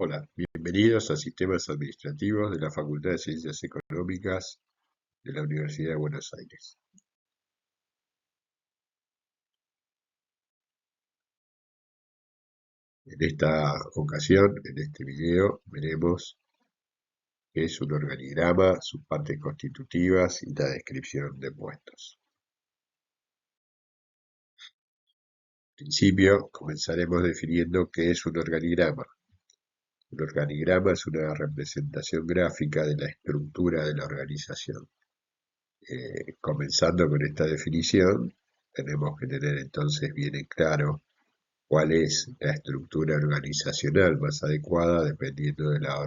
Hola, bienvenidos a Sistemas Administrativos de la Facultad de Ciencias Económicas de la Universidad de Buenos Aires. En esta ocasión, en este video, veremos qué es un organigrama, sus partes constitutivas y la descripción de puestos. En principio, comenzaremos definiendo qué es un organigrama. Un organigrama es una representación gráfica de la estructura de la organización. Comenzando con esta definición, tenemos que tener entonces bien en claro cuál es la estructura organizacional más adecuada dependiendo de la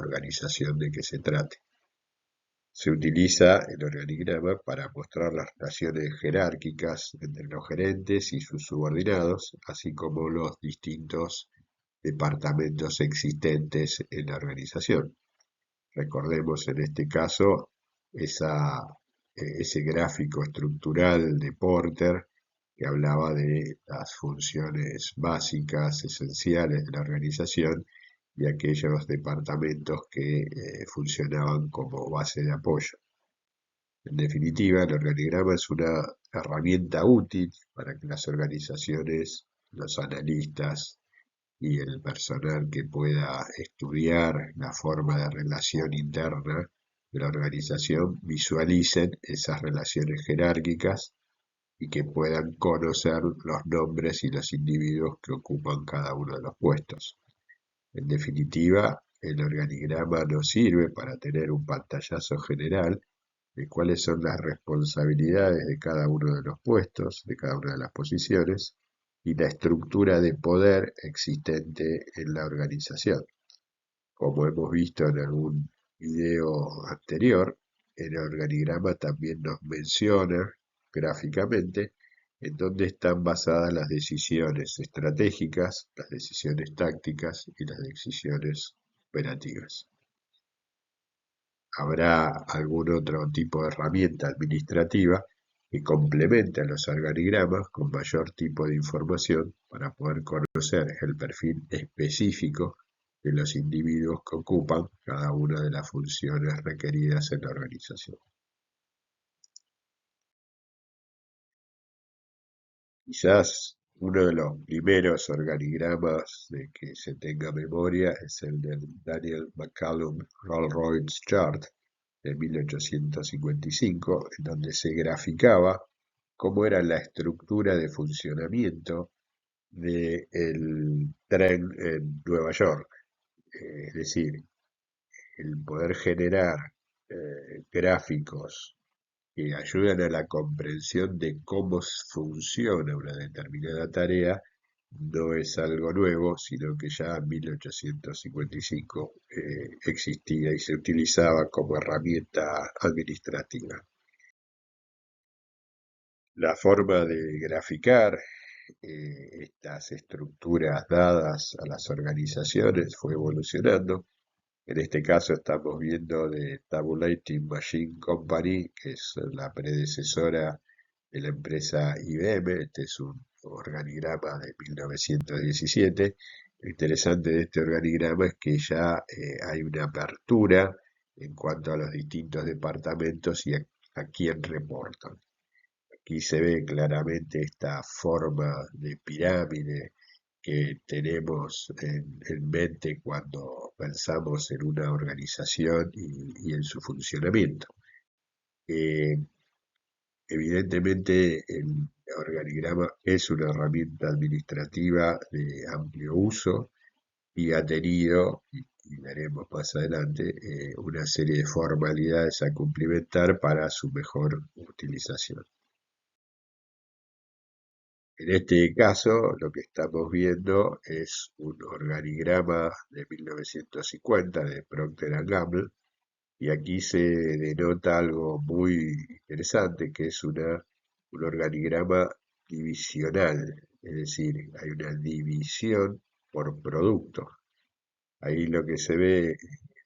organización de que se trate. Se utiliza el organigrama para mostrar las relaciones jerárquicas entre los gerentes y sus subordinados, así como los distintos departamentos existentes en la organización. Recordemos en este caso ese gráfico estructural de Porter que hablaba de las funciones básicas, esenciales de la organización y aquellos departamentos que funcionaban como base de apoyo. En definitiva, el organigrama es una herramienta útil para que las organizaciones, los analistas y el personal que pueda estudiar la forma de relación interna de la organización visualicen esas relaciones jerárquicas y que puedan conocer los nombres y los individuos que ocupan cada uno de los puestos. En definitiva, el organigrama nos sirve para tener un pantallazo general de cuáles son las responsabilidades de cada uno de los puestos, de cada una de las posiciones, y la estructura de poder existente en la organización. Como hemos visto en algún video anterior, el organigrama también nos menciona gráficamente en dónde están basadas las decisiones estratégicas, las decisiones tácticas y las decisiones operativas. Habrá algún otro tipo de herramienta administrativa que complemente a los organigramas con mayor tipo de información para poder conocer el perfil específico de los individuos que ocupan cada una de las funciones requeridas en la organización. Quizás uno de los primeros organigramas de que se tenga memoria es el del Daniel McCallum Rolls-Royce Chart de 1855, en donde se graficaba cómo era la estructura de funcionamiento del tren en Nueva York. Es decir, el poder generar gráficos que ayudan a la comprensión de cómo funciona una determinada tarea no es algo nuevo, sino que ya en 1855 existía y se utilizaba como herramienta administrativa. La forma de graficar estas estructuras dadas a las organizaciones fue evolucionando. En este caso estamos viendo de Tabulating Machine Company, que es la predecesora de la empresa IBM. Este es un organigrama de 1917. Lo interesante de este organigrama es que ya hay una apertura en cuanto a los distintos departamentos y a quién reportan. Aquí se ve claramente esta forma de pirámide que tenemos en mente cuando pensamos en una organización y en su funcionamiento. Eh, Evidentemente, el organigrama es una herramienta administrativa de amplio uso y ha tenido, y veremos más adelante, una serie de formalidades a cumplimentar para su mejor utilización. En este caso, lo que estamos viendo es un organigrama de 1950 de Procter and Gamble, y aquí se denota algo muy interesante, que es un organigrama divisional, es decir, hay una división por producto. Ahí lo que se ve,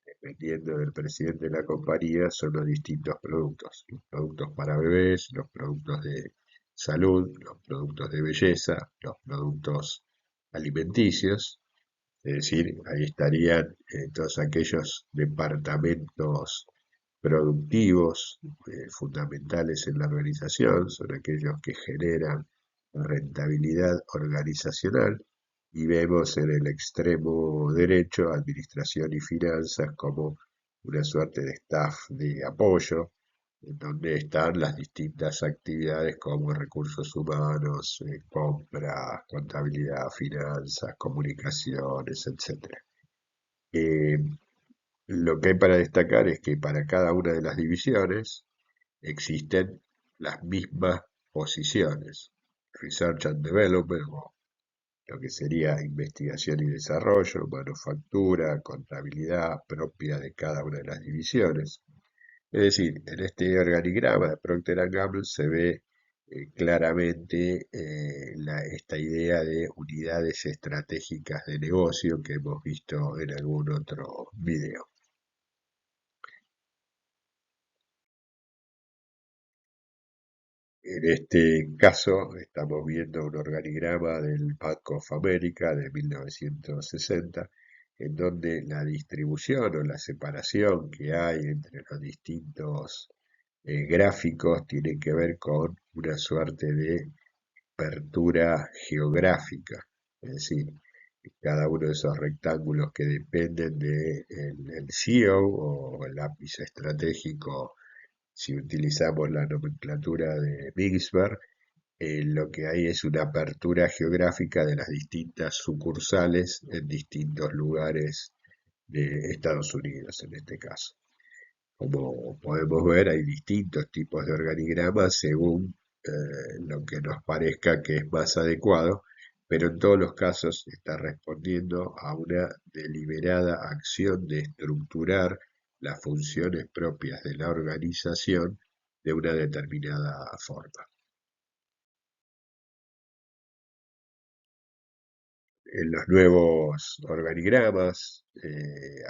dependiendo del presidente de la compañía, son los distintos productos. Los productos para bebés, los productos de salud, los productos de belleza, los productos alimenticios. Es decir, ahí estarían todos aquellos departamentos productivos fundamentales en la organización, son aquellos que generan rentabilidad organizacional, y vemos en el extremo derecho administración y finanzas como una suerte de staff de apoyo, en donde están las distintas actividades como recursos humanos, compras, contabilidad, finanzas, comunicaciones, etcétera. Eh, lo que hay para destacar es que para cada una de las divisiones existen las mismas posiciones. Research and Development, o lo que sería investigación y desarrollo, manufactura, contabilidad propia de cada una de las divisiones. Es decir, en este organigrama de Procter Gamble se ve claramente esta idea de unidades estratégicas de negocio que hemos visto en algún otro video. En este caso estamos viendo un organigrama del Bank of America de 1960, en donde la distribución o la separación que hay entre los distintos gráficos tiene que ver con una suerte de apertura geográfica, es decir, cada uno de esos rectángulos que dependen del CEO o el ápice estratégico, si utilizamos la nomenclatura de Bixberg, lo que hay es una apertura geográfica de las distintas sucursales en distintos lugares de Estados Unidos, en este caso. Como podemos ver, hay distintos tipos de organigramas según lo que nos parezca que es más adecuado, pero en todos los casos está respondiendo a una deliberada acción de estructurar las funciones propias de la organización de una determinada forma. En los nuevos organigramas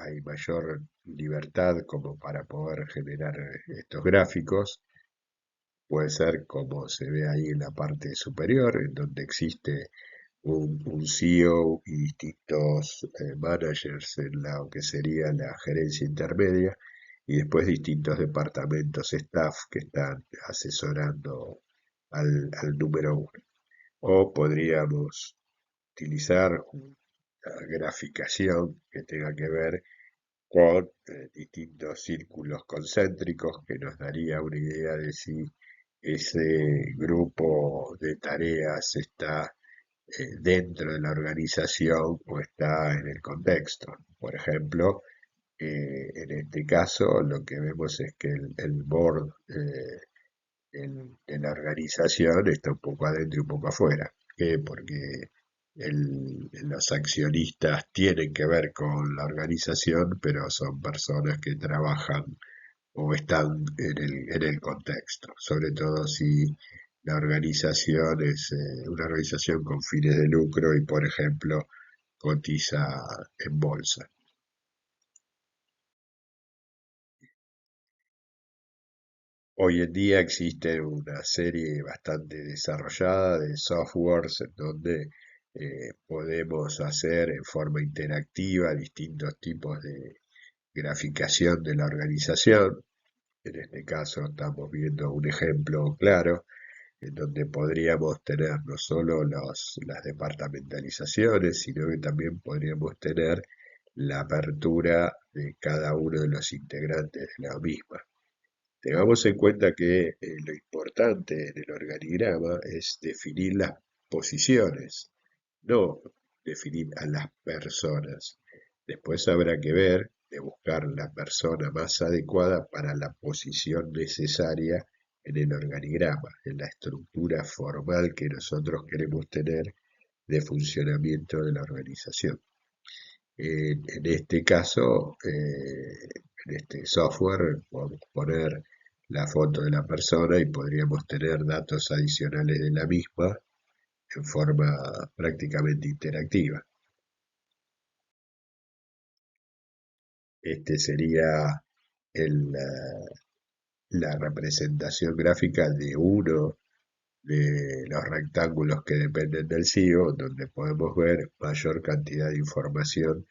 hay mayor libertad como para poder generar estos gráficos. Puede ser como se ve ahí en la parte superior, en donde existe un CEO y distintos managers en lo que sería la gerencia intermedia, y después distintos departamentos staff que están asesorando al número uno. O podríamos utilizar una graficación que tenga que ver con distintos círculos concéntricos que nos daría una idea de si ese grupo de tareas está dentro de la organización o está en el contexto. Por ejemplo, en este caso lo que vemos es que el board de la organización está un poco adentro y un poco afuera. ¿Por qué? Porque los accionistas tienen que ver con la organización, pero son personas que trabajan o están en el contexto, sobre todo si la organización es una organización con fines de lucro y, por ejemplo, cotiza en bolsa. Hoy en día existe una serie bastante desarrollada de softwares en donde podemos hacer en forma interactiva distintos tipos de graficación de la organización. En este caso estamos viendo un ejemplo claro en donde podríamos tener no solo las departamentalizaciones, sino que también podríamos tener la apertura de cada uno de los integrantes de la misma. Tengamos en cuenta que lo importante en el organigrama es definir las posiciones, no definir a las personas. Después habrá que ver de buscar la persona más adecuada para la posición necesaria en el organigrama, en la estructura formal que nosotros queremos tener de funcionamiento de la organización. En este caso, en este software, podemos poner la foto de la persona y podríamos tener datos adicionales de la misma en forma prácticamente interactiva. Este sería la representación gráfica de uno de los rectángulos que dependen del CIO, donde podemos ver mayor cantidad de información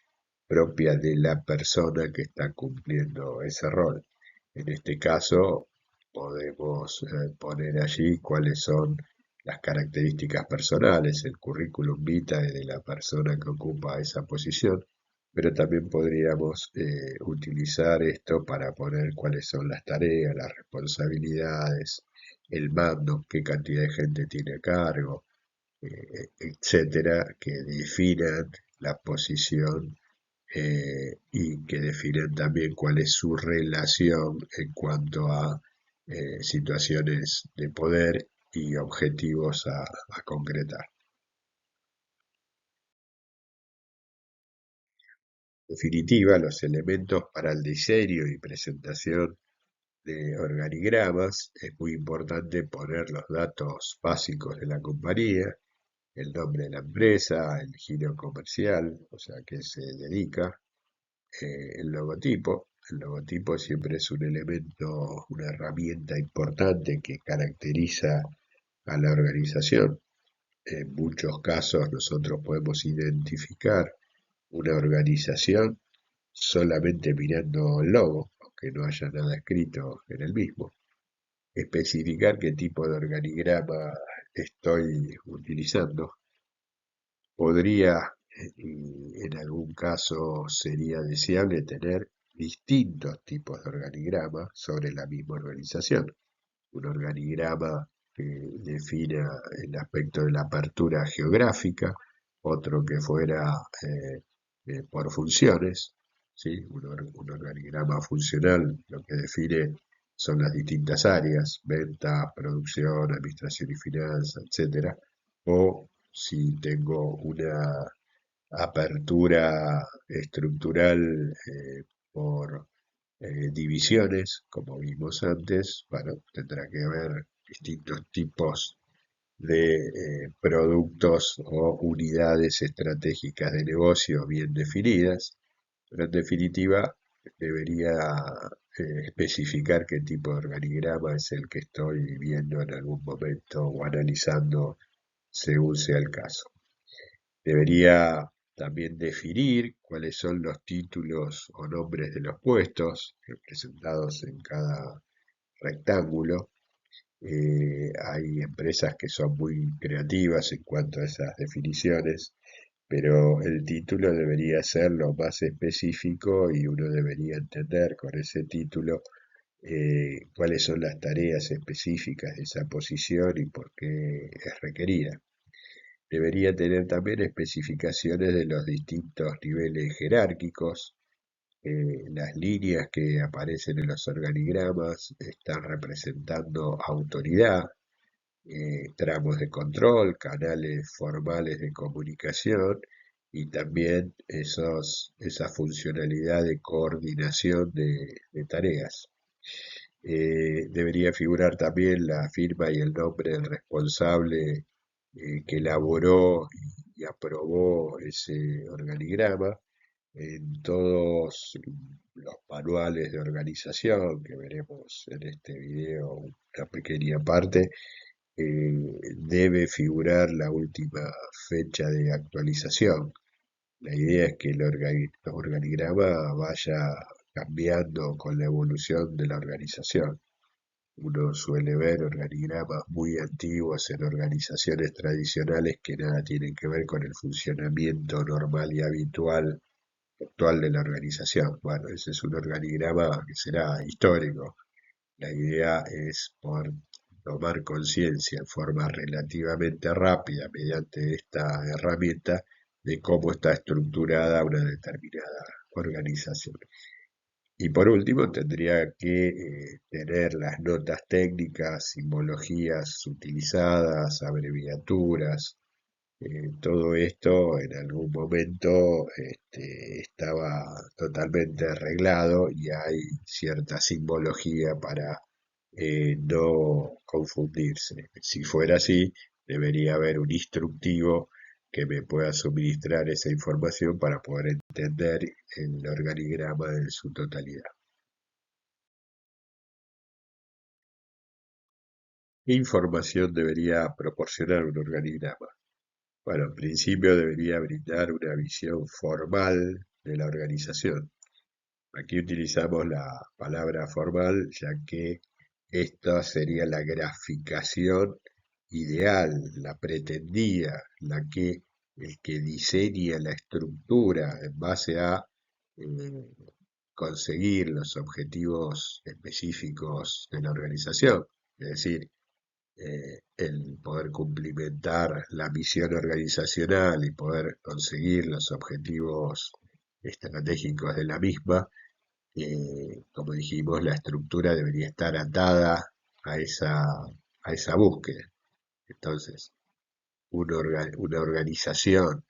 propia de la persona que está cumpliendo ese rol. En este caso, podemos poner allí cuáles son las características personales, el currículum vitae de la persona que ocupa esa posición, pero también podríamos utilizar esto para poner cuáles son las tareas, las responsabilidades, el mando, qué cantidad de gente tiene a cargo, etcétera, que definan la posición y que definen también cuál es su relación en cuanto a situaciones de poder y objetivos a concretar. En definitiva, los elementos para el diseño y presentación de organigramas es muy importante poner los datos básicos de la compañía, el nombre de la empresa, el giro comercial, o sea, a qué se dedica, el logotipo. El logotipo siempre es un elemento, una herramienta importante que caracteriza a la organización. En muchos casos nosotros podemos identificar una organización solamente mirando el logo, aunque no haya nada escrito en el mismo. Especificar qué tipo de organigrama estoy utilizando. Podría, y en algún caso sería deseable tener distintos tipos de organigrama sobre la misma organización. Un organigrama que defina el aspecto de la apertura geográfica, otro que fuera por funciones, ¿sí? Un organigrama funcional lo que define son las distintas áreas, venta, producción, administración y finanzas, etcétera, o si tengo una apertura estructural por divisiones, como vimos antes, bueno, tendrá que haber distintos tipos de productos o unidades estratégicas de negocio bien definidas, pero en definitiva debería especificar qué tipo de organigrama es el que estoy viendo en algún momento o analizando según sea el caso. Debería también definir cuáles son los títulos o nombres de los puestos representados en cada rectángulo. Hay empresas que son muy creativas en cuanto a esas definiciones, pero el título debería ser lo más específico y uno debería entender con ese título cuáles son las tareas específicas de esa posición y por qué es requerida. Debería tener también especificaciones de los distintos niveles jerárquicos. Las líneas que aparecen en los organigramas están representando autoridad, tramos de control, canales formales de comunicación y también esa funcionalidad de coordinación de tareas. Debería figurar también la firma y el nombre del responsable que elaboró y aprobó ese organigrama en todos los manuales de organización que veremos en este video, una pequeña parte, debe figurar la última fecha de actualización. La idea es que el organigrama vaya cambiando con la evolución de la organización. Uno suele ver organigramas muy antiguos en organizaciones tradicionales que nada tienen que ver con el funcionamiento normal y habitual actual de la organización. Bueno, ese es un organigrama que será histórico. La idea es por tomar conciencia en forma relativamente rápida mediante esta herramienta de cómo está estructurada una determinada organización. Y por último, tendría que tener las notas técnicas, simbologías utilizadas, abreviaturas. Todo esto en algún momento estaba totalmente arreglado y hay cierta simbología para no confundirse. Si fuera así, debería haber un instructivo que me pueda suministrar esa información para poder entender el organigrama en su totalidad. ¿Qué información debería proporcionar un organigrama? Bueno, en principio debería brindar una visión formal de la organización. Aquí utilizamos la palabra formal, ya que esta sería la graficación ideal, la pretendida, la que el que diseña la estructura en base a eh, conseguir los objetivos específicos de la organización, es decir, el poder cumplimentar la misión organizacional y poder conseguir los objetivos estratégicos de la misma. Como dijimos, la estructura debería estar atada a esa búsqueda. Entonces, una organización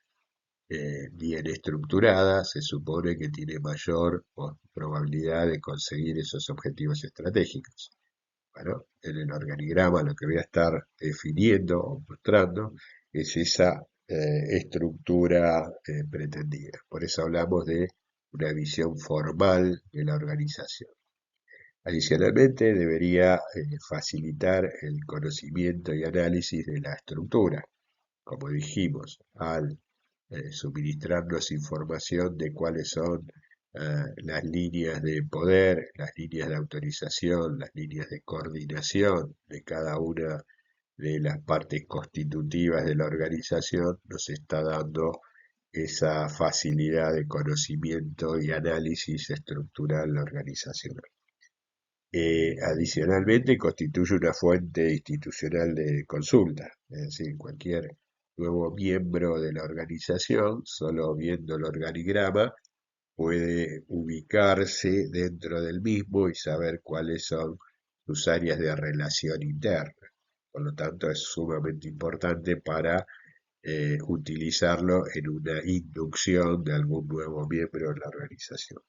bien estructurada se supone que tiene mayor probabilidad de conseguir esos objetivos estratégicos. Bueno, en el organigrama lo que voy a estar definiendo o mostrando es esa estructura pretendida. Por eso hablamos de una visión formal de la organización. Adicionalmente, debería facilitar el conocimiento y análisis de la estructura, como dijimos, al suministrarnos información de cuáles son las líneas de poder, las líneas de autorización, las líneas de coordinación de cada una de las partes constitutivas de la organización, nos está dando esa facilidad de conocimiento y análisis estructural organizacional. Adicionalmente, constituye una fuente institucional de consulta, es decir, cualquier nuevo miembro de la organización, solo viendo el organigrama, puede ubicarse dentro del mismo y saber cuáles son sus áreas de relación interna. Por lo tanto, es sumamente importante para utilizarlo en una inducción de algún nuevo miembro de la organización.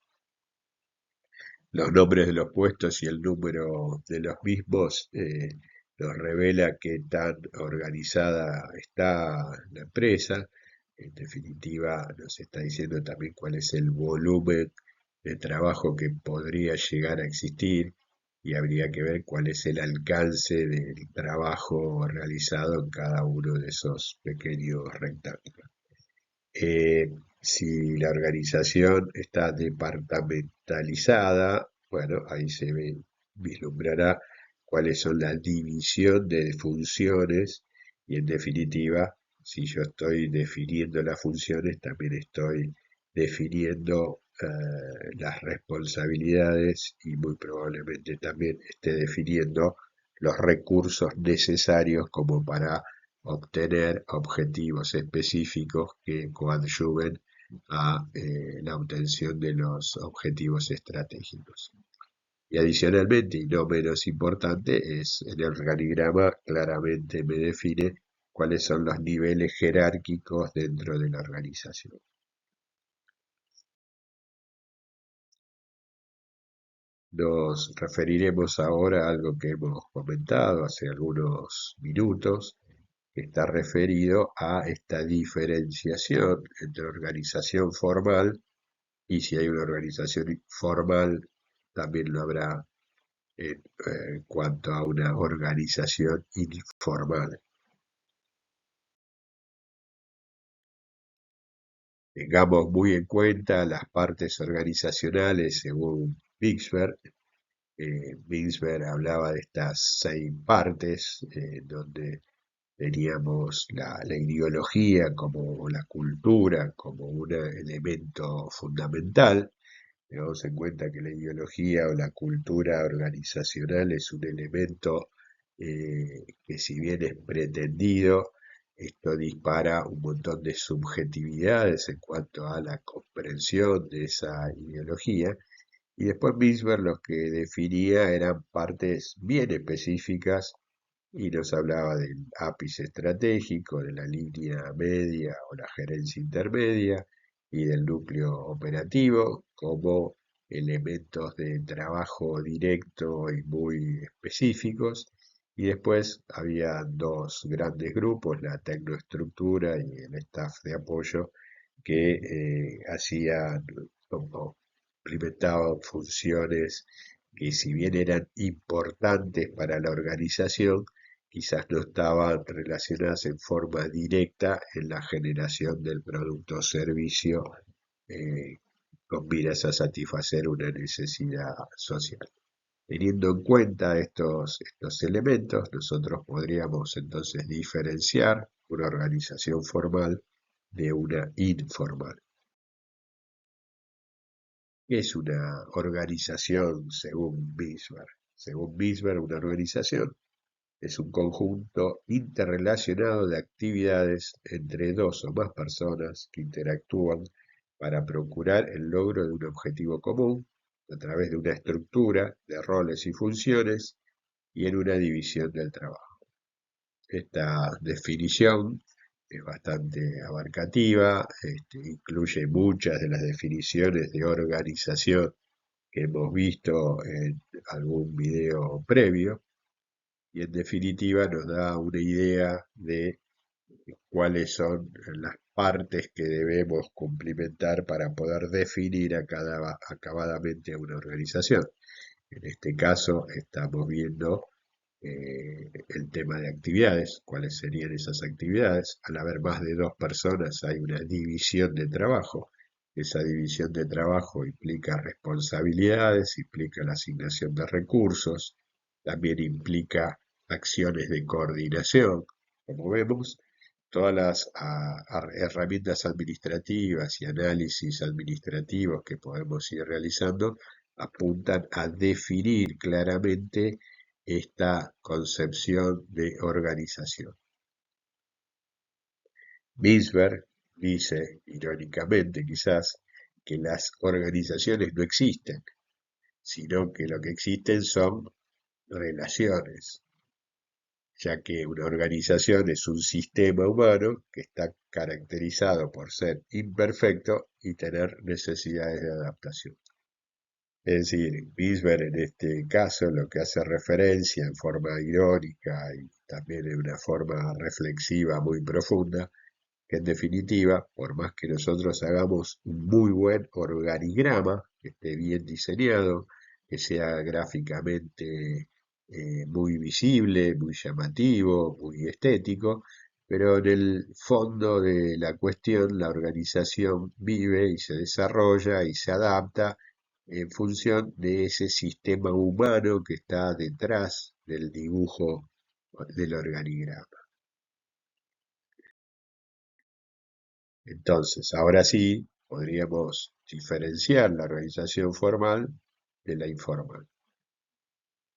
Los nombres de los puestos y el número de los mismos nos revela qué tan organizada está la empresa. En definitiva, nos está diciendo también cuál es el volumen de trabajo que podría llegar a existir y habría que ver cuál es el alcance del trabajo realizado en cada uno de esos pequeños rectángulos. Si la organización está departamentalizada, bueno, ahí vislumbrará cuáles son la división de funciones y en definitiva, si yo estoy definiendo las funciones, también estoy definiendo las responsabilidades y muy probablemente también esté definiendo los recursos necesarios como para obtener objetivos específicos que coadyuven a la obtención de los objetivos estratégicos. Y adicionalmente, y no menos importante, es en el organigrama claramente me define cuáles son los niveles jerárquicos dentro de la organización. Nos referiremos ahora a algo que hemos comentado hace algunos minutos, que está referido a esta diferenciación entre organización formal y si hay una organización formal, también lo habrá en cuanto a una organización informal. Tengamos muy en cuenta las partes organizacionales según Bixberg. Bixberg hablaba de estas 6 partes, donde teníamos la ideología como la cultura, como un elemento fundamental. Tengamos en cuenta que la ideología o la cultura organizacional es un elemento que si bien es pretendido, esto dispara un montón de subjetividades en cuanto a la comprensión de esa ideología. Y después Bisbal lo que definía eran partes bien específicas y nos hablaba del ápice estratégico, de la línea media o la gerencia intermedia y del núcleo operativo como elementos de trabajo directo y muy específicos. Y después había 2 grandes grupos, la tecnoestructura y el staff de apoyo, que hacían como implementaban funciones que si bien eran importantes para la organización, quizás no estaban relacionadas en forma directa en la generación del producto o servicio con miras a satisfacer una necesidad social. Teniendo en cuenta estos elementos, nosotros podríamos entonces diferenciar una organización formal de una informal. ¿Qué es una organización según Bismarck? Según Bismarck, una organización es un conjunto interrelacionado de actividades entre dos o más personas que interactúan para procurar el logro de un objetivo común a través de una estructura de roles y funciones y en una división del trabajo. Esta definición es bastante abarcativa, incluye muchas de las definiciones de organización que hemos visto en algún video previo y en definitiva nos da una idea de cuáles son las partes que debemos cumplimentar para poder definir acabadamente una organización. En este caso estamos viendo el tema de actividades, cuáles serían esas actividades. Al haber más de dos personas hay una división de trabajo. Esa división de trabajo implica responsabilidades, implica la asignación de recursos, también implica acciones de coordinación. Como vemos, todas las herramientas administrativas y análisis administrativos que podemos ir realizando apuntan a definir claramente esta concepción de organización. Bisberg dice, irónicamente quizás, que las organizaciones no existen, sino que lo que existen son relaciones, ya que una organización es un sistema humano que está caracterizado por ser imperfecto y tener necesidades de adaptación. Es decir, Bisberg en este caso lo que hace referencia en forma irónica y también en una forma reflexiva muy profunda, que en definitiva, por más que nosotros hagamos un muy buen organigrama, que esté bien diseñado, que sea gráficamente muy visible, muy llamativo, muy estético, pero en el fondo de la cuestión la organización vive y se desarrolla y se adapta en función de ese sistema humano que está detrás del dibujo del organigrama. Entonces, ahora sí, podríamos diferenciar la organización formal de la informal.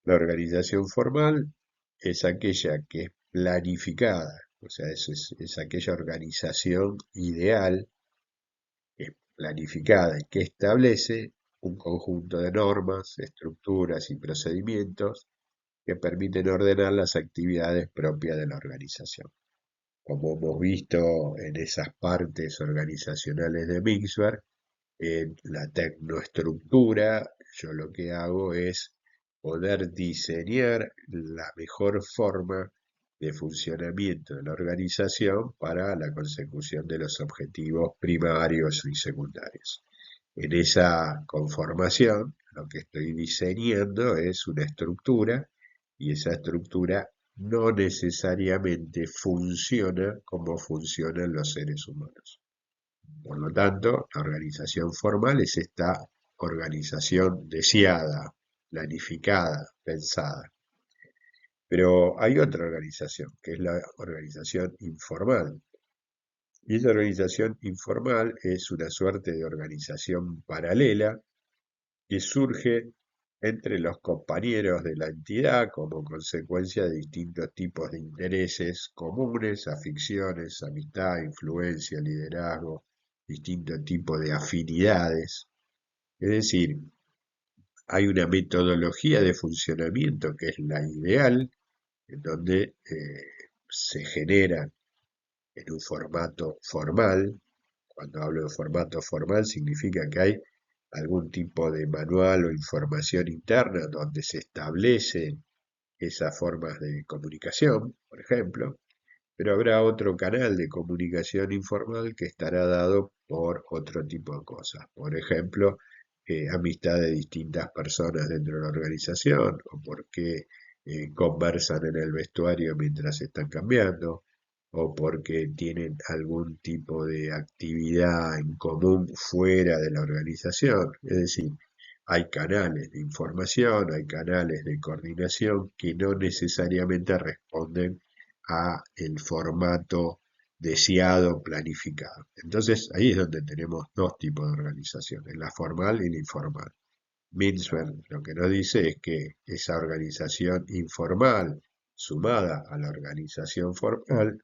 La organización formal es aquella que es planificada, o sea, es aquella organización ideal, que es planificada y que establece un conjunto de normas, estructuras y procedimientos que permiten ordenar las actividades propias de la organización. Como hemos visto en esas partes organizacionales de Mixberg, en la tecnoestructura, yo lo que hago es poder diseñar la mejor forma de funcionamiento de la organización para la consecución de los objetivos primarios y secundarios. En esa conformación, lo que estoy diseñando es una estructura y esa estructura no necesariamente funciona como funcionan los seres humanos. Por lo tanto, la organización formal es esta organización deseada, planificada, pensada. Pero hay otra organización, que es la organización informal. Y esa organización informal es una suerte de organización paralela que surge entre los compañeros de la entidad como consecuencia de distintos tipos de intereses comunes, aficiones, amistad, influencia, liderazgo, distintos tipos de afinidades. Es decir, hay una metodología de funcionamiento que es la ideal, en donde se genera en un formato formal. Cuando hablo de formato formal significa que hay algún tipo de manual o información interna donde se establecen esas formas de comunicación, por ejemplo, pero habrá otro canal de comunicación informal que estará dado por otro tipo de cosas. Por ejemplo, amistad de distintas personas dentro de la organización, o porque conversan en el vestuario mientras están cambiando, o porque tienen algún tipo de actividad en común fuera de la organización. Es decir, hay canales de información, hay canales de coordinación que no necesariamente responden a el formato deseado, planificado. Entonces, ahí es donde tenemos dos tipos de organizaciones, la formal y la informal. Mintzberg lo que nos dice es que esa organización informal sumada a la organización formal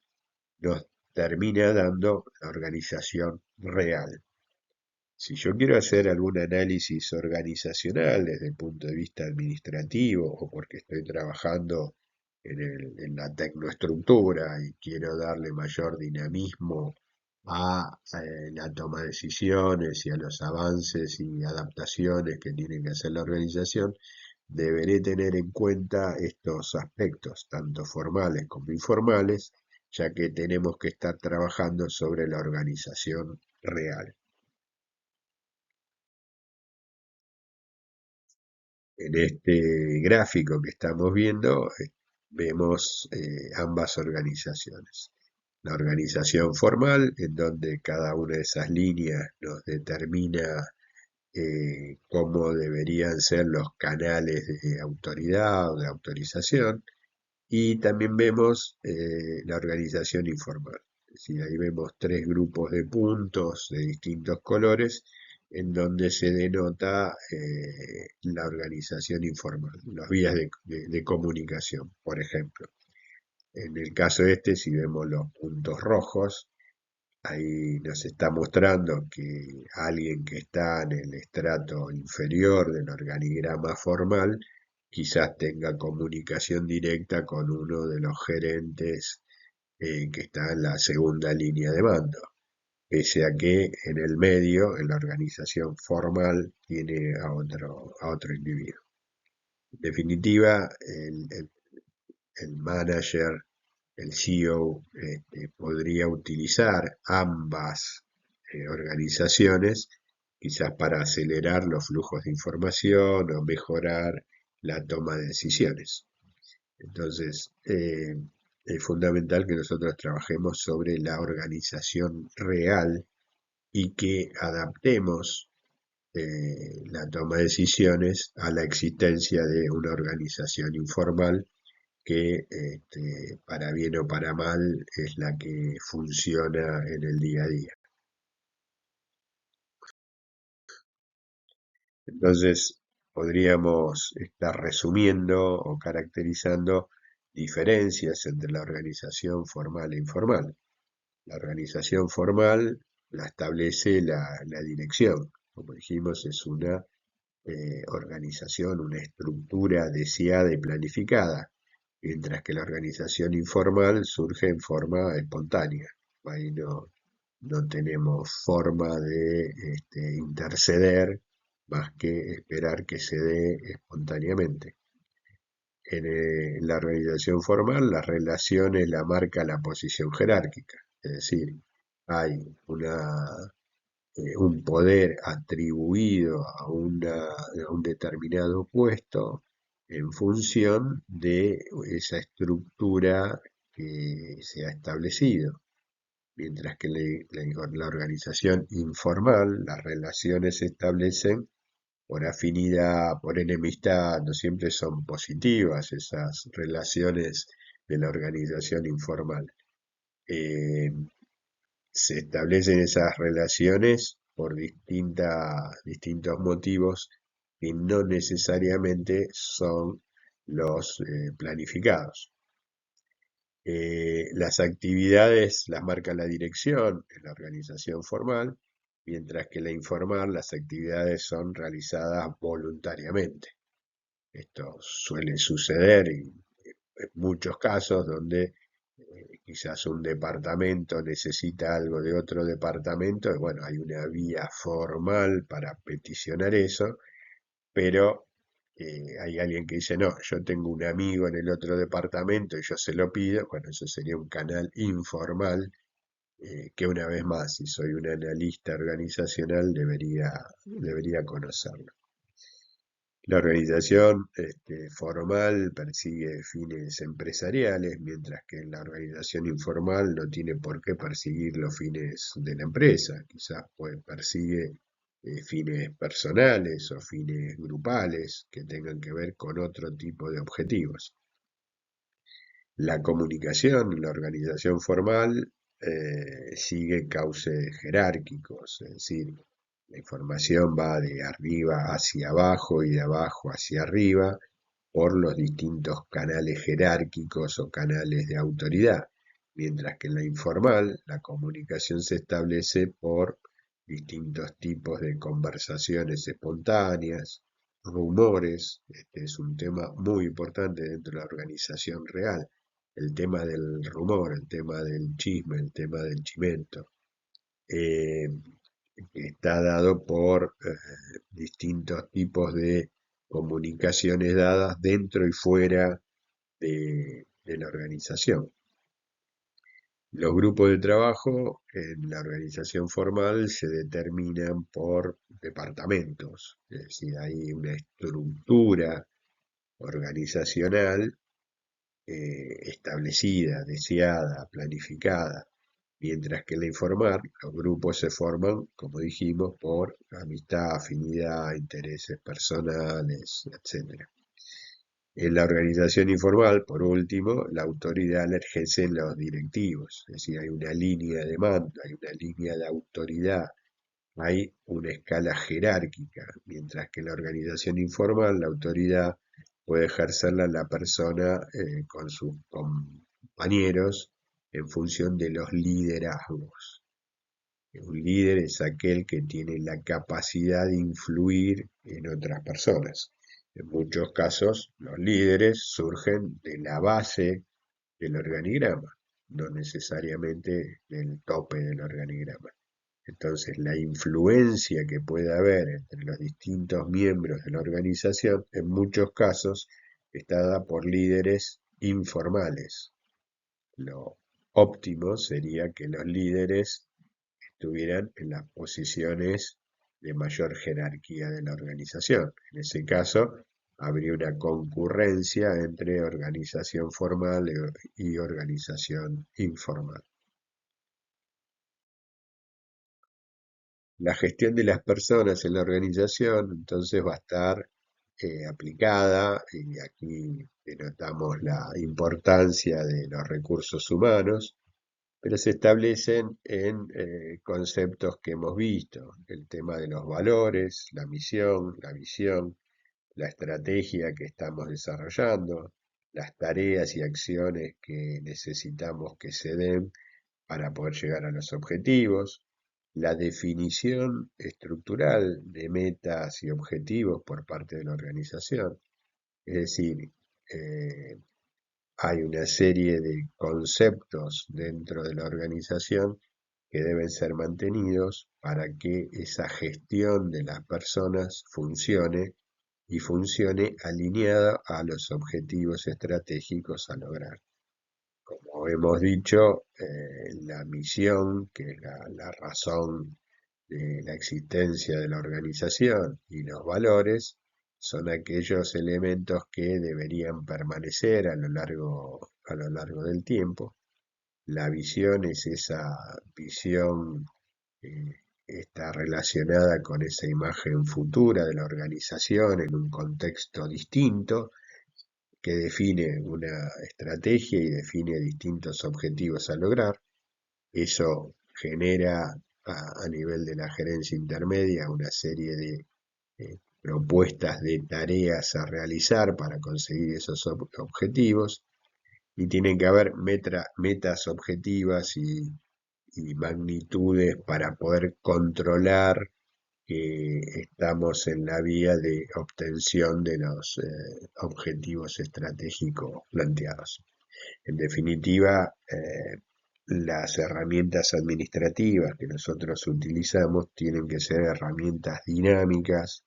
nos termina dando la organización real. Si yo quiero hacer algún análisis organizacional desde el punto de vista administrativo o porque estoy trabajando en la tecnoestructura y quiero darle mayor dinamismo a la toma de decisiones y a los avances y adaptaciones que tiene que hacer la organización, deberé tener en cuenta estos aspectos, tanto formales como informales, ya que tenemos que estar trabajando sobre la organización real. En este gráfico que estamos viendo, vemos ambas organizaciones. La organización formal, en donde cada una de esas líneas nos determina cómo deberían ser los canales de autoridad o de autorización, y también vemos la organización informal. Es decir, ahí vemos tres grupos de puntos de distintos colores en donde se denota la organización informal, las vías de comunicación, por ejemplo. En el caso este, si vemos los puntos rojos, ahí nos está mostrando que alguien que está en el estrato inferior del organigrama formal quizás tenga comunicación directa con uno de los gerentes que está en la segunda línea de mando, pese a que en el medio, en la organización formal, tiene a otro individuo. En definitiva, el manager, el CEO, podría utilizar ambas organizaciones, quizás para acelerar los flujos de información o mejorar la toma de decisiones. Entonces, es fundamental que nosotros trabajemos sobre la organización real y que adaptemos la toma de decisiones a la existencia de una organización informal que para bien o para mal es la que funciona en el día a día. Entonces, podríamos estar resumiendo o caracterizando diferencias entre la organización formal e informal. La organización formal la establece la dirección. Como dijimos, es una organización, una estructura deseada y planificada, mientras que la organización informal surge en forma espontánea. Ahí no tenemos forma de interceder más que esperar que se dé espontáneamente. En la organización formal, las relaciones la marca la posición jerárquica, es decir, hay un poder atribuido a un determinado puesto en función de esa estructura que se ha establecido. Mientras que la organización informal, las relaciones se establecen por afinidad, por enemistad, no siempre son positivas esas relaciones de la organización informal. Eh, Se establecen esas relaciones por distintos motivos que no necesariamente son los planificados. Las actividades las marca la dirección en la organización formal, mientras que la informal, las actividades son realizadas voluntariamente. Esto suele suceder en muchos casos donde quizás un departamento necesita algo de otro departamento, y bueno, hay una vía formal para peticionar eso, pero hay alguien que dice, no, yo tengo un amigo en el otro departamento y yo se lo pido, bueno, eso sería un canal informal que una vez más, si soy un analista organizacional, debería conocerlo. La organización formal persigue fines empresariales, mientras que la organización informal no tiene por qué perseguir los fines de la empresa. Quizás persigue fines personales o fines grupales que tengan que ver con otro tipo de objetivos. La comunicación en la organización formal sigue cauces jerárquicos, es decir, la información va de arriba hacia abajo y de abajo hacia arriba por los distintos canales jerárquicos o canales de autoridad, mientras que en la informal la comunicación se establece por distintos tipos de conversaciones espontáneas, rumores. Este es un tema muy importante dentro de la organización real, el tema del rumor, el tema del chisme, el tema del chimento. eh, Está dado por distintos tipos de comunicaciones dadas dentro y fuera de la organización. Los grupos de trabajo en la organización formal se determinan por departamentos, es decir, hay una estructura organizacional establecida, deseada, planificada, mientras que en la informal los grupos se forman, como dijimos, por amistad, afinidad, intereses personales, etc. En la organización informal, por último, la autoridad la ejercen los directivos, es decir, hay una línea de mando, hay una línea de autoridad, hay una escala jerárquica, mientras que en la organización informal la autoridad puede ejercerla la persona con sus compañeros en función de los liderazgos. Un líder es aquel que tiene la capacidad de influir en otras personas. En muchos casos, los líderes surgen de la base del organigrama, no necesariamente del tope del organigrama. Entonces, la influencia que puede haber entre los distintos miembros de la organización, en muchos casos, está dada por líderes informales. Lo óptimo sería que los líderes estuvieran en las posiciones de mayor jerarquía de la organización. En ese caso, habría una concurrencia entre organización formal y organización informal. La gestión de las personas en la organización entonces va a estar aplicada, y aquí denotamos la importancia de los recursos humanos, pero se establecen en conceptos que hemos visto, el tema de los valores, la misión, la visión, la estrategia que estamos desarrollando, las tareas y acciones que necesitamos que se den para poder llegar a los objetivos, la definición estructural de metas y objetivos por parte de la organización. Es decir, eh, hay una serie de conceptos dentro de la organización que deben ser mantenidos para que esa gestión de las personas funcione y funcione alineada a los objetivos estratégicos a lograr. Como hemos dicho, la misión, que es la razón de la existencia de la organización, y los valores son aquellos elementos que deberían permanecer a lo largo del tiempo. La visión es esa visión que está relacionada con esa imagen futura de la organización en un contexto distinto, que define una estrategia y define distintos objetivos a lograr. Eso genera a nivel de la gerencia intermedia una serie de propuestas de tareas a realizar para conseguir esos objetivos, y tienen que haber metas objetivas y magnitudes para poder controlar que estamos en la vía de obtención de los objetivos estratégicos planteados. En definitiva, las herramientas administrativas que nosotros utilizamos tienen que ser herramientas dinámicas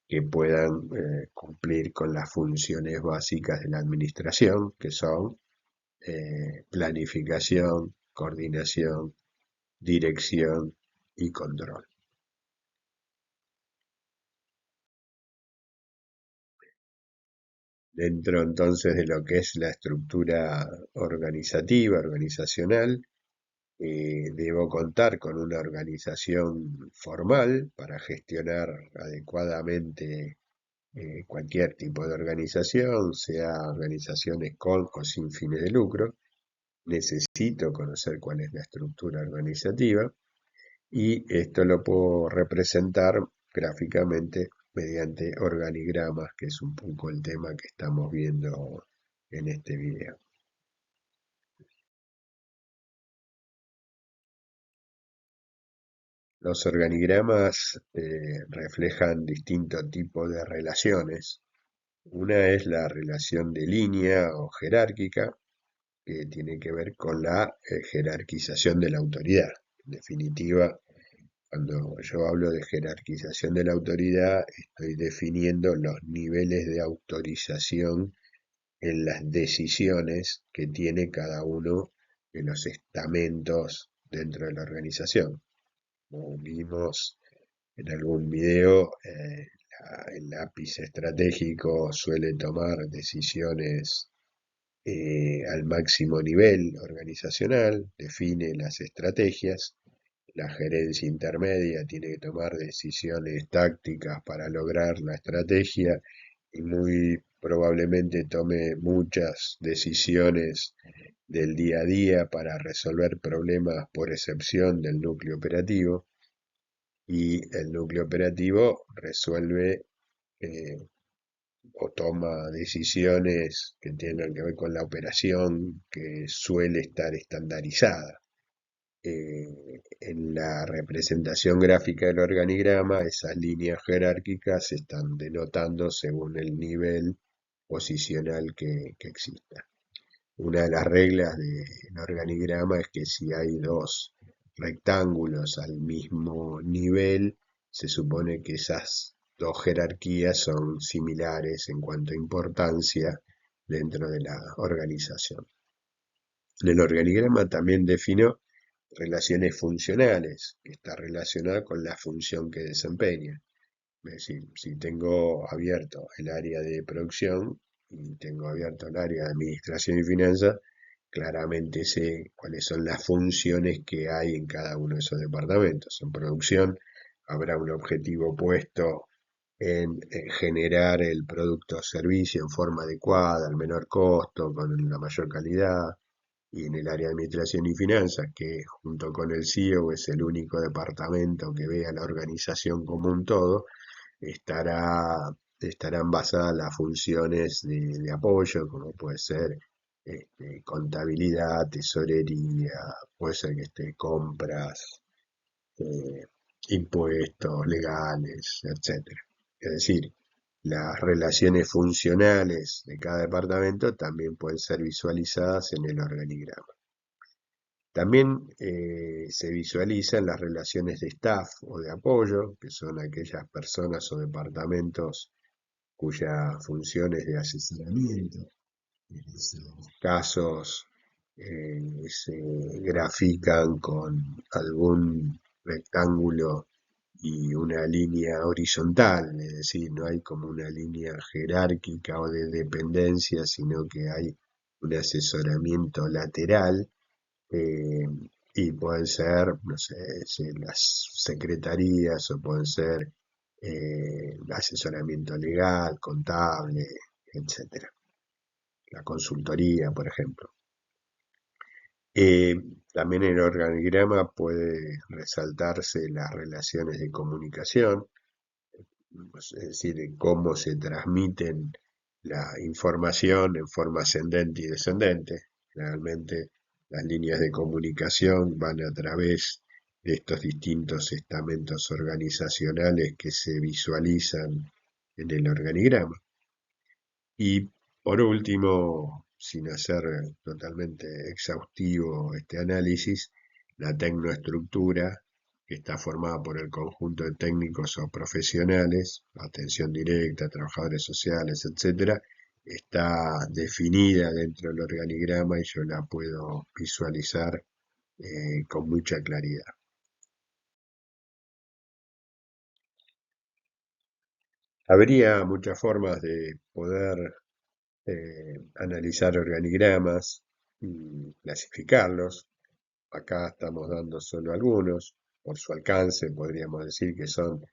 que puedan cumplir con las funciones básicas de la administración, que son planificación, coordinación, dirección y control. Dentro entonces de lo que es la estructura organizativa, organizacional, debo contar con una organización formal para gestionar adecuadamente cualquier tipo de organización, sea organizaciones con o sin fines de lucro. Necesito conocer cuál es la estructura organizativa y esto lo puedo representar gráficamente mediante organigramas, que es un poco el tema que estamos viendo en este video. Los organigramas reflejan distintos tipos de relaciones. Una es la relación de línea o jerárquica, que tiene que ver con la jerarquización de la autoridad. En definitiva, cuando yo hablo de jerarquización de la autoridad, estoy definiendo los niveles de autorización en las decisiones que tiene cada uno de los estamentos dentro de la organización. Como vimos en algún video, el lápiz estratégico suele tomar decisiones al máximo nivel organizacional, define las estrategias. La gerencia intermedia tiene que tomar decisiones tácticas para lograr la estrategia y muy probablemente tome muchas decisiones del día a día para resolver problemas por excepción del núcleo operativo, y el núcleo operativo resuelve eh, o toma decisiones que tienen que ver con la operación que suele estar estandarizada. En la representación gráfica del organigrama, esas líneas jerárquicas se están denotando según el nivel posicional que exista. Una de las reglas del organigrama es que si hay dos rectángulos al mismo nivel, se supone que esas dos jerarquías son similares en cuanto a importancia dentro de la organización. En el organigrama también defino relaciones funcionales, que está relacionada con la función que desempeña. Es decir, si tengo abierto el área de producción y tengo abierto el área de administración y finanzas, claramente sé cuáles son las funciones que hay en cada uno de esos departamentos. En producción habrá un objetivo puesto en generar el producto o servicio en forma adecuada, al menor costo, con la mayor calidad. Y en el área de administración y finanzas, que junto con el CEO es el único departamento que ve a la organización como un todo, estarán basadas las funciones de apoyo, como puede ser contabilidad, tesorería, puede ser que esté compras, eh, impuestos legales, etcétera. Es decir, las relaciones funcionales de cada departamento también pueden ser visualizadas en el organigrama. También se visualizan las relaciones de staff o de apoyo, que son aquellas personas o departamentos cuya función es de asesoramiento. En esos casos se grafican con algún rectángulo y una línea horizontal, es decir, no hay como una línea jerárquica o de dependencia, sino que hay un asesoramiento lateral, eh, y pueden ser, no sé, las secretarías o pueden ser asesoramiento legal, contable, etcétera. La consultoría, por ejemplo. Eh, También en el organigrama puede resaltarse las relaciones de comunicación, es decir, cómo se transmiten la información en forma ascendente y descendente. Realmente las líneas de comunicación van a través de estos distintos estamentos organizacionales que se visualizan en el organigrama. Y por último, sin hacer totalmente exhaustivo este análisis, la tecnoestructura, que está formada por el conjunto de técnicos o profesionales, atención directa, trabajadores sociales, etcétera, está definida dentro del organigrama y yo la puedo visualizar con mucha claridad. Habría muchas formas de poder analizar organigramas, clasificarlos. Acá estamos dando solo algunos, por su alcance podríamos decir que son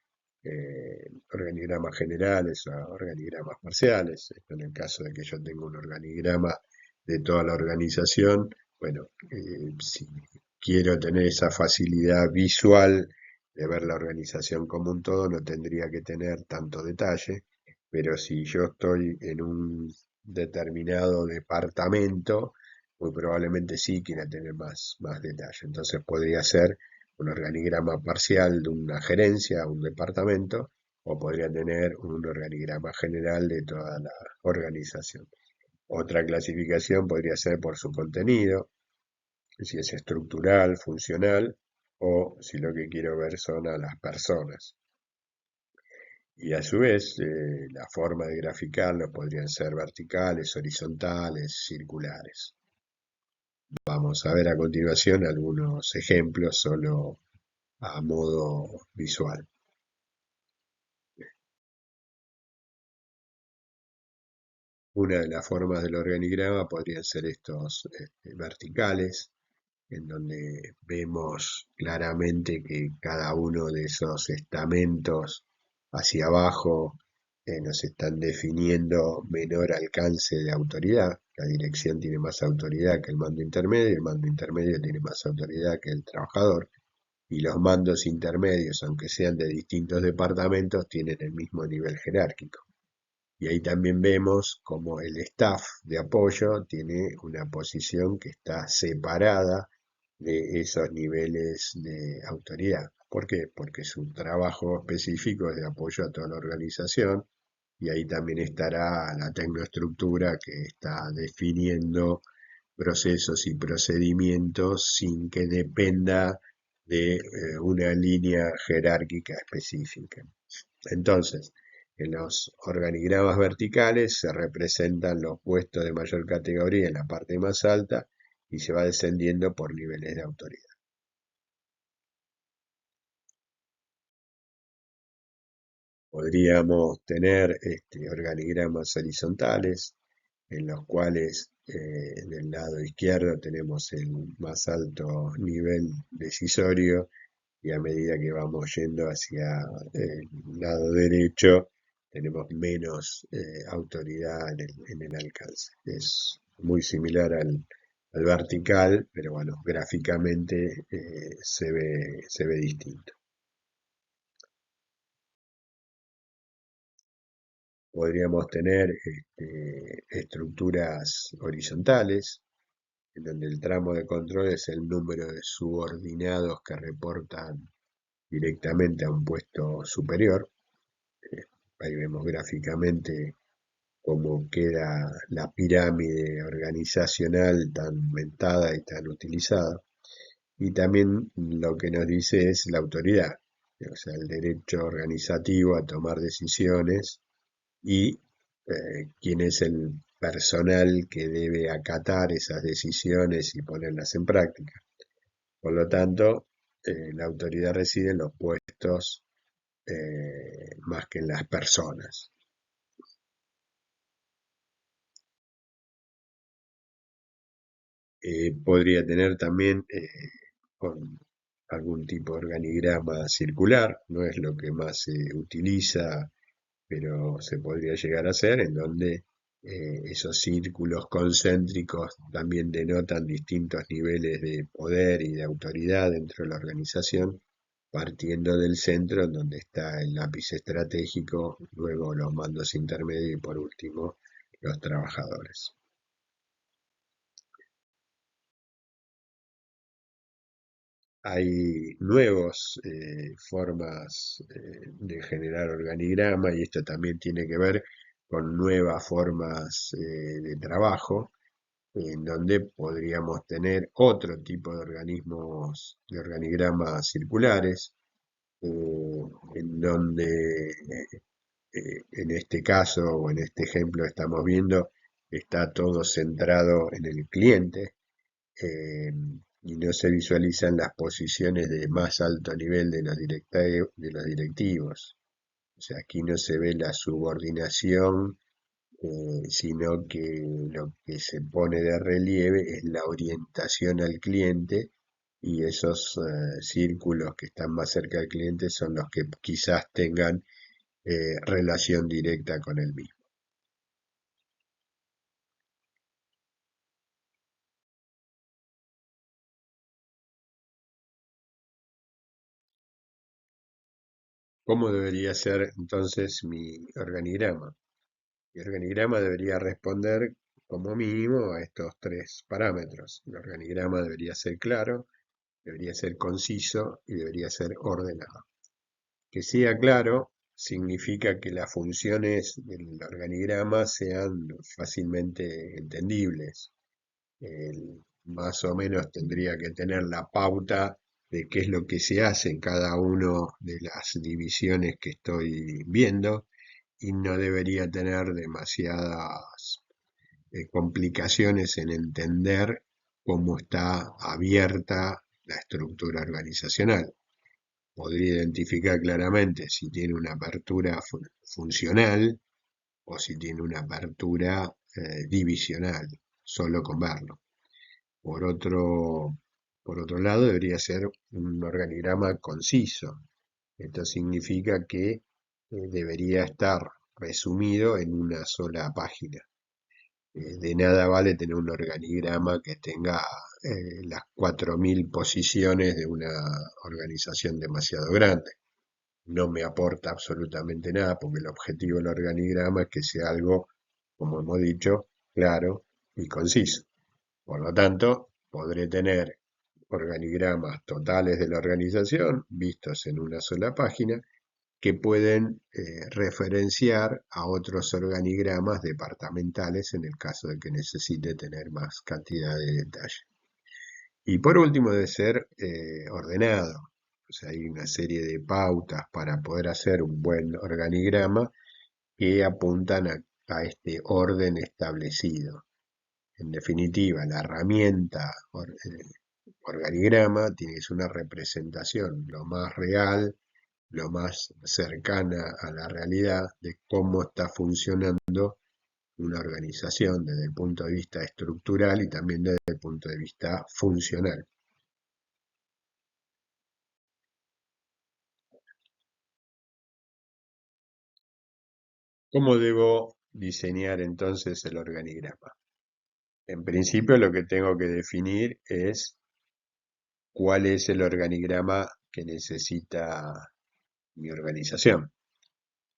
organigramas generales o organigramas parciales. Esto en el caso de que yo tenga un organigrama de toda la organización, bueno, si quiero tener esa facilidad visual de ver la organización como un todo, no tendría que tener tanto detalle, pero si yo estoy en un determinado departamento, muy probablemente sí quiera tener más detalle. Entonces podría ser un organigrama parcial de una gerencia, un departamento, o podría tener un organigrama general de toda la organización. Otra clasificación podría ser por su contenido, si es estructural, funcional, o si lo que quiero ver son a las personas. Y a su vez, la forma de graficarlo podrían ser verticales, horizontales, circulares. Vamos a ver a continuación algunos ejemplos solo a modo visual. Una de las formas del organigrama podrían ser estos verticales, en donde vemos claramente que cada uno de esos estamentos hacia abajo nos están definiendo menor alcance de autoridad. La dirección tiene más autoridad que el mando intermedio, el mando intermedio tiene más autoridad que el trabajador, y los mandos intermedios, aunque sean de distintos departamentos, tienen el mismo nivel jerárquico. Y ahí también vemos como el staff de apoyo tiene una posición que está separada de esos niveles de autoridad. ¿Por qué? Porque su trabajo específico es de apoyo a toda la organización, y ahí también estará la tecnoestructura que está definiendo procesos y procedimientos sin que dependa de una línea jerárquica específica. Entonces, en los organigramas verticales se representan los puestos de mayor categoría en la parte más alta y se va descendiendo por niveles de autoridad. Podríamos tener organigramas horizontales en los cuales del lado izquierdo tenemos el más alto nivel decisorio, y a medida que vamos yendo hacia el lado derecho tenemos menos autoridad en el alcance. Es muy similar al vertical, pero bueno, gráficamente se ve distinto. Podríamos tener estructuras horizontales, en donde el tramo de control es el número de subordinados que reportan directamente a un puesto superior. Ahí vemos gráficamente cómo queda la pirámide organizacional tan mentada y tan utilizada. Y también lo que nos dice es la autoridad, o sea, el derecho organizativo a tomar decisiones, y quién es el personal que debe acatar esas decisiones y ponerlas en práctica. Por lo tanto, la autoridad reside en los puestos más que en las personas. Podría tener también con algún tipo de organigrama circular, no es lo que más se utiliza, pero se podría llegar a hacer, en donde esos círculos concéntricos también denotan distintos niveles de poder y de autoridad dentro de la organización, partiendo del centro en donde está el lápiz estratégico, luego los mandos intermedios y por último los trabajadores. Hay nuevas formas de generar organigrama, y esto también tiene que ver con nuevas formas de trabajo, en donde podríamos tener otro tipo de organismos, de organigramas circulares, en donde en este caso o en este ejemplo estamos viendo está todo centrado en el cliente, eh, y no se visualizan las posiciones de más alto nivel de los directivos. O sea, aquí no se ve la subordinación sino que lo que se pone de relieve es la orientación al cliente y esos círculos que están más cerca del cliente son los que quizás tengan relación directa con el mismo. ¿Cómo debería ser entonces mi organigrama? Mi organigrama debería responder como mínimo a estos tres parámetros. El organigrama debería ser claro, debería ser conciso y debería ser ordenado. Que sea claro significa que las funciones del organigrama sean fácilmente entendibles. Más o menos tendría que tener la pauta de qué es lo que se hace en cada una de las divisiones que estoy viendo y no debería tener demasiadas complicaciones en entender cómo está abierta la estructura organizacional. Podría identificar claramente si tiene una apertura funcional o si tiene una apertura divisional, solo con verlo. Por otro, por otro lado, debería ser un organigrama conciso. Esto significa que debería estar resumido en una sola página. De nada vale tener un organigrama que tenga las 4.000 posiciones de una organización demasiado grande. No me aporta absolutamente nada porque el objetivo del organigrama es que sea algo, como hemos dicho, claro y conciso. Por lo tanto, podré tener organigramas totales de la organización vistos en una sola página que pueden referenciar a otros organigramas departamentales en el caso de que necesite tener más cantidad de detalle. Y por último, debe ser ordenado. O sea, hay una serie de pautas para poder hacer un buen organigrama que apuntan a este orden establecido. En definitiva, la herramienta organigrama tiene que ser una representación lo más real, lo más cercana a la realidad de cómo está funcionando una organización desde el punto de vista estructural y también desde el punto de vista funcional. ¿Cómo debo diseñar entonces el organigrama? En principio lo que tengo que definir es cuál es el organigrama que necesita mi organización.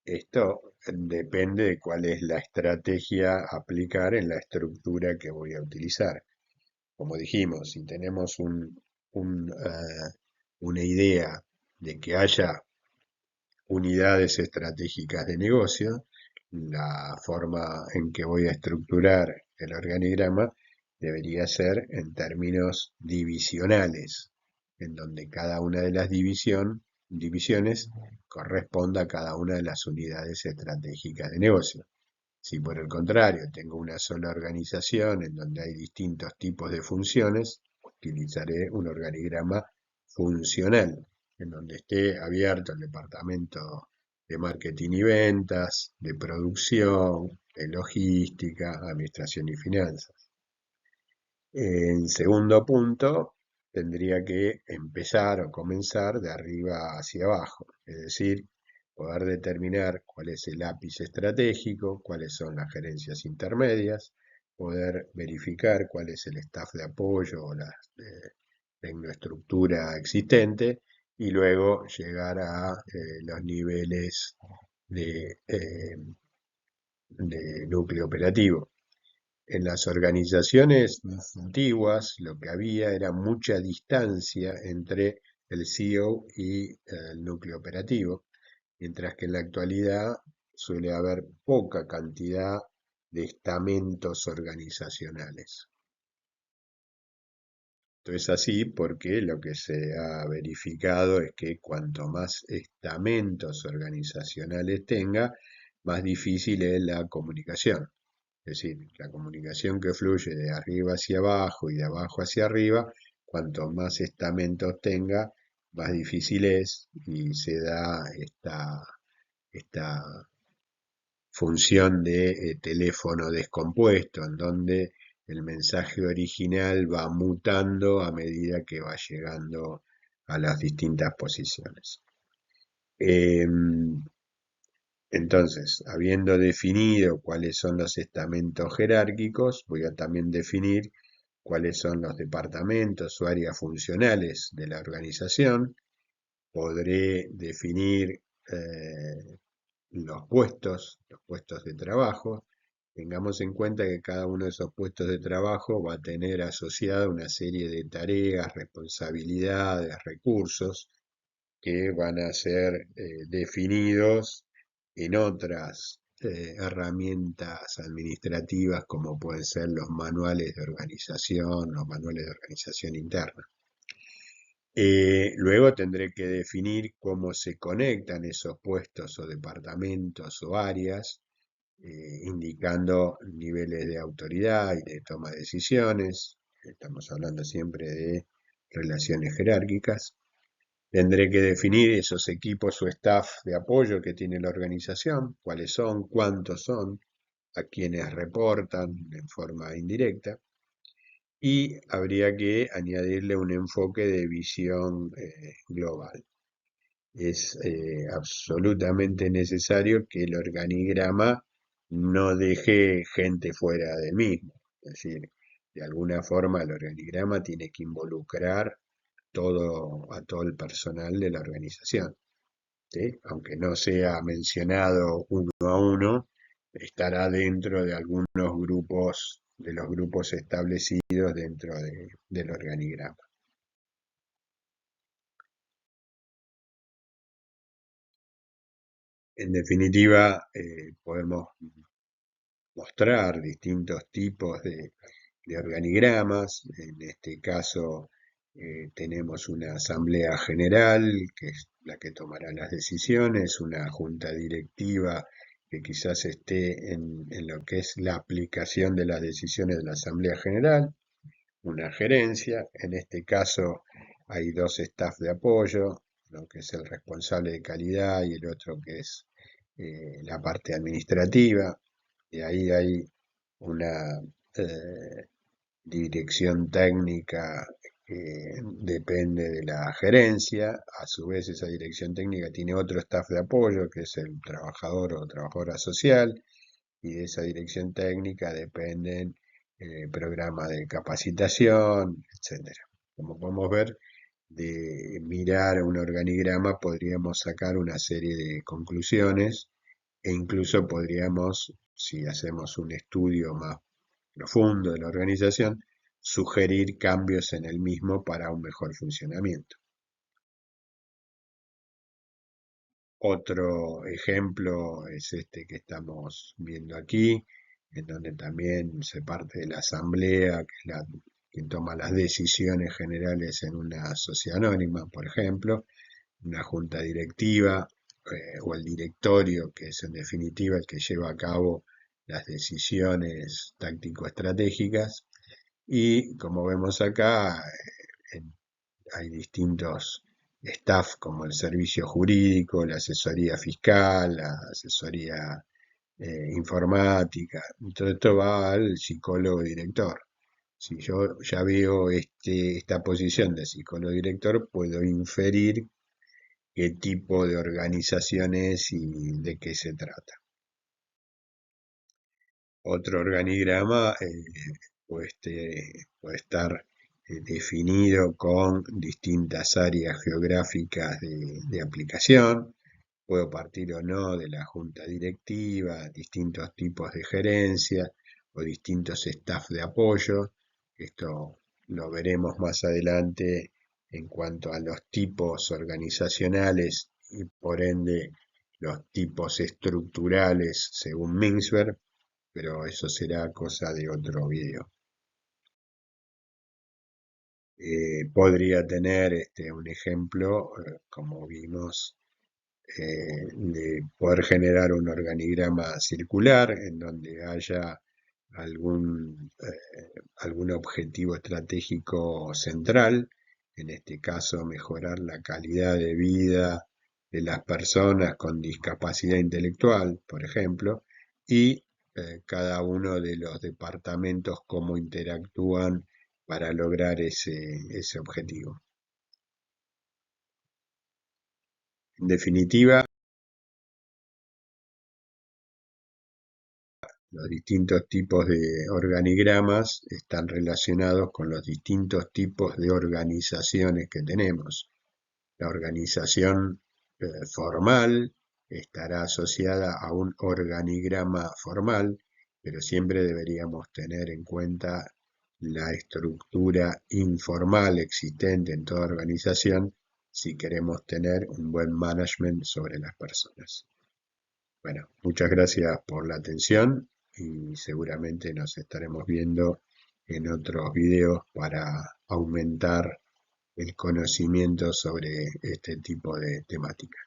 Esto depende de cuál es la estrategia a aplicar en la estructura que voy a utilizar. Como dijimos, si tenemos una idea de que haya unidades estratégicas de negocio, la forma en que voy a estructurar el organigrama debería ser en términos divisionales, en donde cada una de las divisiones corresponda a cada una de las unidades estratégicas de negocio. Si por el contrario tengo una sola organización en donde hay distintos tipos de funciones, utilizaré un organigrama funcional, en donde esté abierto el departamento de marketing y ventas, de producción, de logística, administración y finanzas. En segundo punto, tendría que empezar o comenzar de arriba hacia abajo, es decir, poder determinar cuál es el ápice estratégico, cuáles son las gerencias intermedias, poder verificar cuál es el staff de apoyo o la tecnoestructura existente y luego llegar a los niveles de núcleo operativo. En las organizaciones antiguas lo que había era mucha distancia entre el CEO y el núcleo operativo, mientras que en la actualidad suele haber poca cantidad de estamentos organizacionales. Esto es así porque lo que se ha verificado es que cuanto más estamentos organizacionales tenga, más difícil es la comunicación. Es decir, la comunicación que fluye de arriba hacia abajo y de abajo hacia arriba, cuanto más estamentos tenga, más difícil es y se da esta función de teléfono descompuesto, en donde el mensaje original va mutando a medida que va llegando a las distintas posiciones. Entonces, habiendo definido cuáles son los estamentos jerárquicos, voy a también definir cuáles son los departamentos o áreas funcionales de la organización. Podré definir los puestos de trabajo. Tengamos en cuenta que cada uno de esos puestos de trabajo va a tener asociada una serie de tareas, responsabilidades, recursos que van a ser definidos en otras herramientas administrativas como pueden ser los manuales de organización, los manuales de organización interna. Luego tendré que definir cómo se conectan esos puestos o departamentos o áreas, indicando niveles de autoridad y de toma de decisiones. Estamos hablando siempre de relaciones jerárquicas. Tendré que definir esos equipos o staff de apoyo que tiene la organización, cuáles son, cuántos son, a quienes reportan en forma indirecta. Y habría que añadirle un enfoque de visión global. Es absolutamente necesario que el organigrama no deje gente fuera del mismo. Es decir, de alguna forma el organigrama tiene que involucrar a todo el personal de la organización, ¿sí? Aunque no sea mencionado uno a uno, estará dentro de algunos grupos, de los grupos establecidos dentro del organigrama. En definitiva, podemos mostrar distintos tipos de organigramas. En este caso, tenemos una asamblea general, que es la que tomará las decisiones, una junta directiva que quizás esté en lo que es la aplicación de las decisiones de la asamblea general, una gerencia. En este caso hay dos staff de apoyo, lo que es el responsable de calidad y el otro que es la parte administrativa. Y ahí hay una dirección técnica que depende de la gerencia. A su vez, esa dirección técnica tiene otro staff de apoyo, que es el trabajador o trabajadora social, y de esa dirección técnica dependen programas de capacitación, etcétera. Como podemos ver, de mirar un organigrama podríamos sacar una serie de conclusiones e incluso podríamos, si hacemos un estudio más profundo de la organización, sugerir cambios en el mismo para un mejor funcionamiento. Otro ejemplo es este que estamos viendo aquí, en donde también se parte de la asamblea, que es quien toma las decisiones generales en una sociedad anónima, por ejemplo, una junta directiva o el directorio, que es en definitiva el que lleva a cabo las decisiones táctico-estratégicas. Y como vemos acá, hay distintos staff como el servicio jurídico, la asesoría fiscal, la asesoría informática. Todo esto va al psicólogo director. Si yo ya veo esta posición de psicólogo director, puedo inferir qué tipo de organización es y de qué se trata. Otro organigrama puede estar definido con distintas áreas geográficas de aplicación. Puedo partir o no de la junta directiva, distintos tipos de gerencia o distintos staff de apoyo. Esto lo veremos más adelante en cuanto a los tipos organizacionales y por ende los tipos estructurales según Mintzberg, pero eso será cosa de otro video. Podría tener un ejemplo, como vimos, de poder generar un organigrama circular en donde haya algún objetivo estratégico central, en este caso mejorar la calidad de vida de las personas con discapacidad intelectual, por ejemplo, y cada uno de los departamentos cómo interactúan para lograr ese objetivo. En definitiva, los distintos tipos de organigramas están relacionados con los distintos tipos de organizaciones que tenemos. La organización formal estará asociada a un organigrama formal, pero siempre deberíamos tener en cuenta la estructura informal existente en toda organización si queremos tener un buen management sobre las personas. Bueno, muchas gracias por la atención y seguramente nos estaremos viendo en otros videos para aumentar el conocimiento sobre este tipo de temática.